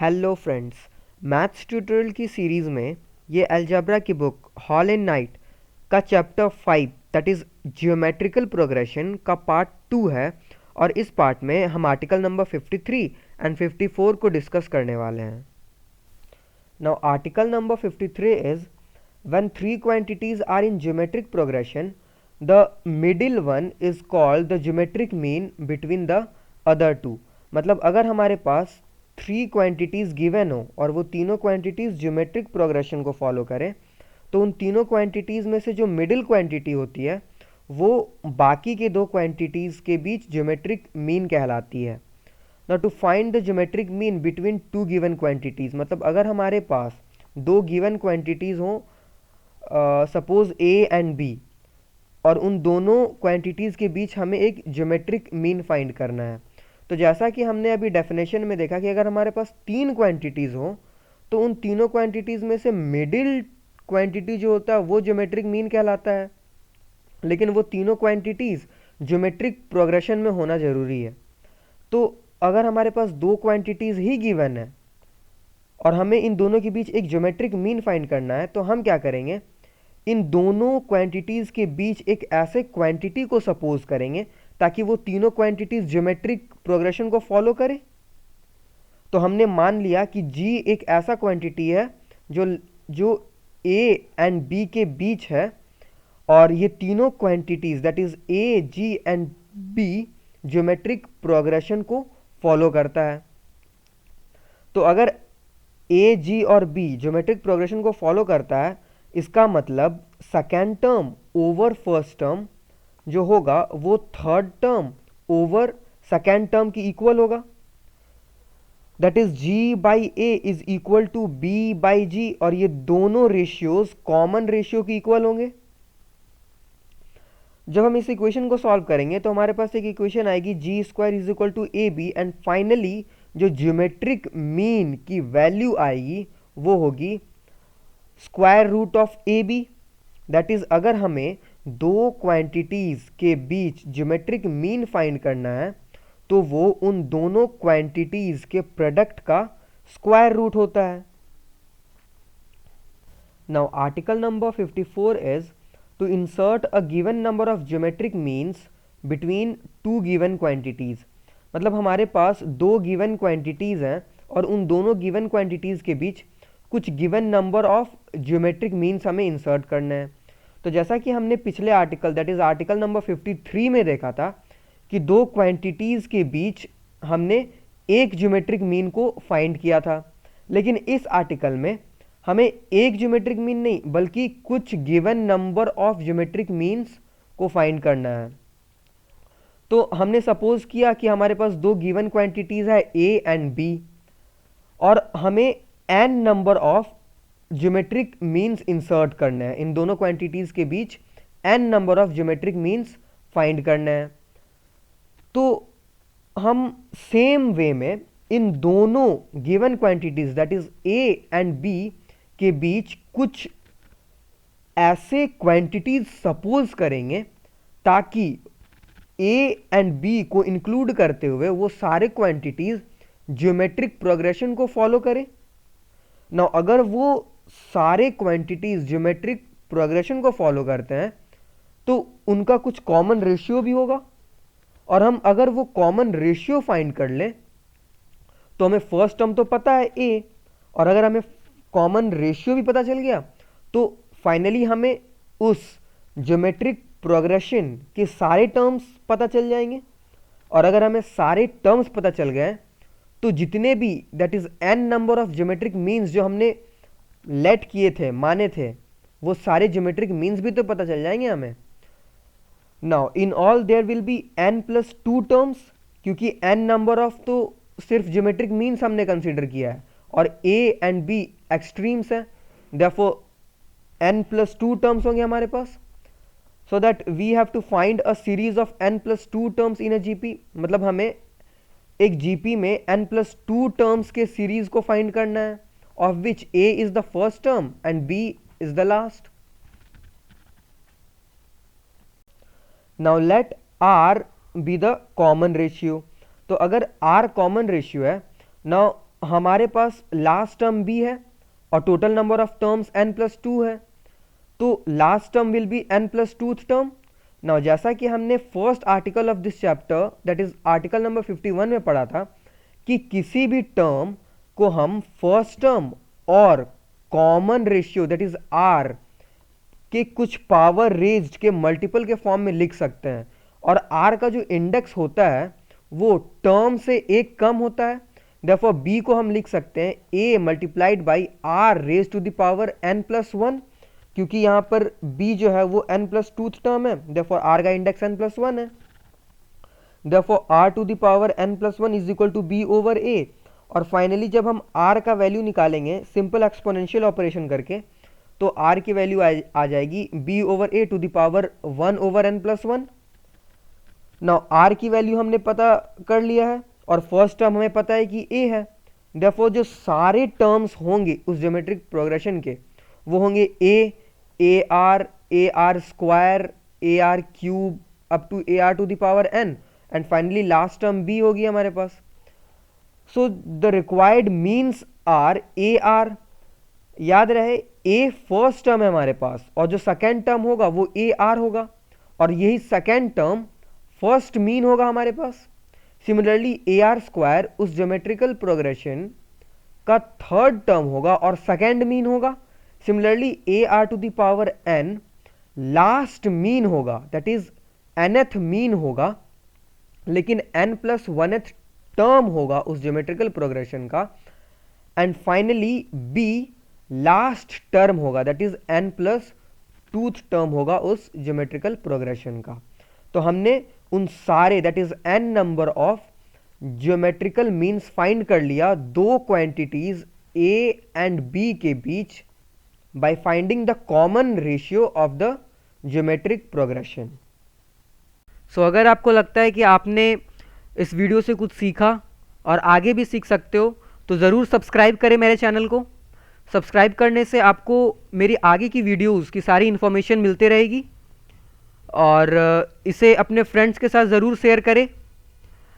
Hello friends, maths tutorial की series में ये अलजेब्रा की बुक हॉल एंड नाइट का chapter 5 that is geometrical progression का पार्ट 2 है। और इस पार्ट में हम आर्टिकल नंबर 53 एंड 54 को डिस्कस करने वाले हैं। Now article number 53 is when three quantities are in geometric progression, the middle one is called the geometric mean between the other two। मतलब अगर हमारे पास थ्री क्वांटिटीज़ गिवन हो और वो तीनों क्वांटिटीज़ ज्योमेट्रिक प्रोग्रेशन को फॉलो करें, तो उन तीनों क्वांटिटीज़ में से जो मिडिल क्वांटिटी होती है वो बाकी के दो क्वांटिटीज़ के बीच ज्योमेट्रिक मीन कहलाती है। Now to find the geometric mean between two given quantities, मतलब अगर हमारे पास दो गिवन क्वांटिटीज़ हों, सपोज ए एंड बी, और उन दोनों क्वांटिटीज़ के बीच हमें एक ज्योमेट्रिक मीन फाइंड करना है। तो जैसा कि हमने अभी डेफिनेशन में देखा कि अगर हमारे पास तीन क्वांटिटीज़ हो तो उन तीनों क्वांटिटीज़ में से मिडिल क्वांटिटी जो होता है वो ज्योमेट्रिक मीन कहलाता है, लेकिन वो तीनों क्वांटिटीज़ ज्योमेट्रिक प्रोग्रेशन में होना ज़रूरी है। तो अगर हमारे पास दो क्वांटिटीज़ ही गिवन है और हमें इन दोनों के बीच एक ज्योमेट्रिक मीन फाइंड करना है, तो हम क्या करेंगे, इन दोनों क्वांटिटीज़ के बीच एक ऐसे क्वांटिटी को सपोज करेंगे ताकि वो तीनों क्वांटिटीज़ ज्योमेट्रिक प्रोग्रेशन को फॉलो करें। तो हमने मान लिया कि g एक ऐसा क्वांटिटी है जो जो a एंड b के बीच है, और ये तीनों quantities that is a, g and b geometric progression को फॉलो करता है। तो अगर a, g और b ज्योमेट्रिक प्रोग्रेशन को फॉलो करता है, इसका मतलब second term over first term जो होगा वो third term over second term की इक्वल होगा। That is g by a is equal to b by g, और ये दोनों रेशियोज कॉमन रेशियो की इक्वल होंगे। जब हम इस इक्वेशन को सॉल्व करेंगे तो हमारे पास एक इक्वेशन आएगी g square is equal to a b, and finally जो ज्योमेट्रिक मीन की वैल्यू आएगी वो होगी square root of a b. That is अगर हमें दो क्वांटिटीज के बीच ज्योमेट्रिक मीन फाइंड करना है तो वो उन दोनों क्वांटिटीज के प्रोडक्ट का स्क्वायर रूट होता है। Now article number 54 is to insert a given number of geometric means between two given quantities. मतलब हमारे पास दो गिवन क्वांटिटीज हैं और उन दोनों गिवन क्वांटिटीज के बीच कुछ given number of geometric means हमें इंसर्ट करना है। तो जैसा कि हमने पिछले article that is article number 53 में देखा था कि दो क्वांटिटीज़ के बीच हमने एक ज्योमेट्रिक मीन को फाइंड किया था, लेकिन इस आर्टिकल में हमें एक ज्योमेट्रिक मीन नहीं बल्कि कुछ given number of geometric means को फाइंड करना है। तो हमने सपोज किया कि हमारे पास दो गिवन क्वांटिटीज़ है a एंड b, और हमें n number of geometric means insert करना है। इन दोनों क्वांटिटीज़ के बीच n number of geometric means find करना है। तो हम सेम वे में इन दोनों given quantities that is a and b के बीच कुछ ऐसे क्वांटिटीज सपोज करेंगे ताकि a एंड b को इंक्लूड करते हुए वो सारे क्वांटिटीज ज्योमेट्रिक प्रोग्रेशन को फॉलो करें। नाउ अगर वो सारे क्वांटिटीज ज्योमेट्रिक प्रोग्रेशन को फॉलो करते हैं तो उनका कुछ कॉमन रेशियो भी होगा, और हम अगर वो कॉमन रेशियो फाइंड कर लें तो हमें फर्स्ट टर्म तो पता है a, और अगर हमें कॉमन रेशियो भी पता चल गया तो फाइनली हमें उस ज्योमेट्रिक प्रोग्रेशन के सारे टर्म्स पता चल जाएंगे। और अगर हमें सारे टर्म्स पता चल गए तो जितने भी that is n number of geometric means जो हमने लेट किए थे, माने थे, वो सारे ज्योमेट्रिक मीन्स भी तो पता चल जाएंगे हमें। Now in all there will be n plus two terms, क्योंकि n नंबर ऑफ तो सिर्फ ज्योमेट्रिक मीन्स हमने कंसीडर किया है और a एंड b एक्सट्रीम्स है, therefore n plus two terms होंगे हमारे पास। So that we have to find a series of n plus two terms in a GP. मतलब हमें एक जीपी में n प्लस टू टर्म्स के सीरीज को फाइंड करना है, of which a is the first term and b is the last. Now let r be the common ratio. तो अगर r कॉमन रेशियो है, नाउ हमारे पास लास्ट टर्म b है और total number of terms n+2 है, तो last term will be n+2th term. Now जैसा कि हमने first article of this chapter that is article number 51 में पढ़ा था कि किसी भी टर्म को हम फर्स्ट टर्म और common ratio that is r के कुछ पावर रेज्ड के मल्टीपल के फॉर्म में लिख सकते हैं, और r का जो इंडेक्स होता है वो टर्म से एक कम होता है। देयरफॉर b को हम लिख सकते हैं a multiplied by r raise to the power n+1, क्योंकि यहाँ पर b जो है वो n+2th टर्म है, देयरफॉर r का इंडेक्स n+1 है। Therefore r to the power n+1 is equal to b over a। और फाइनली जब हम r का वैल्यू निकालेंगे सिंपल एक्सपोनेंशियल ऑपरेशन करके, तो r की वैल्यू आ जाएगी b over a to the power 1 over n+1। Now r की वैल्यू हमने पता कर लिया है और फर्स्ट टर्म हमें पता है कि a है। देयरफॉर जो सारे टर्म्स होंगे उस ज्योमेट्रिक प्रोग्रेशन के वो होंगे ar square, ar cube up to ar to the power n, and finally last term b होगी हमारे पास। So the required means are ar, याद रहे a फर्स्ट टर्म है हमारे पास और जो सेकेंड टर्म होगा वो ar होगा, और यही सेकेंड टर्म फर्स्ट मीन होगा हमारे पास। सिमिलरली ar स्क्वायर उस ज्योमेट्रिकल प्रोग्रेशन का थर्ड टर्म होगा और सेकेंड मीन होगा। Similarly ar to the power n last mean होगा, दैट इज nth मीन होगा, लेकिन n+1th टर्म होगा उस ज्योमेट्रिकल प्रोग्रेशन का। And finally b last term होगा, दैट इज n+2th टर्म होगा उस ज्योमेट्रिकल प्रोग्रेशन का। तो हमने उन सारे that is n number of geometrical means find कर लिया दो क्वांटिटीज a एंड b के बीच by finding the common ratio of the geometric progression. So अगर आपको लगता है कि आपने इस वीडियो से कुछ सीखा और आगे भी सीख सकते हो तो ज़रूर सब्सक्राइब करें मेरे चैनल को। सब्सक्राइब करने से आपको मेरी आगे की वीडियोस की सारी इन्फॉर्मेशन मिलती रहेगी, और इसे अपने फ्रेंड्स के साथ ज़रूर शेयर करें।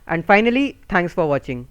And finally thanks for watching.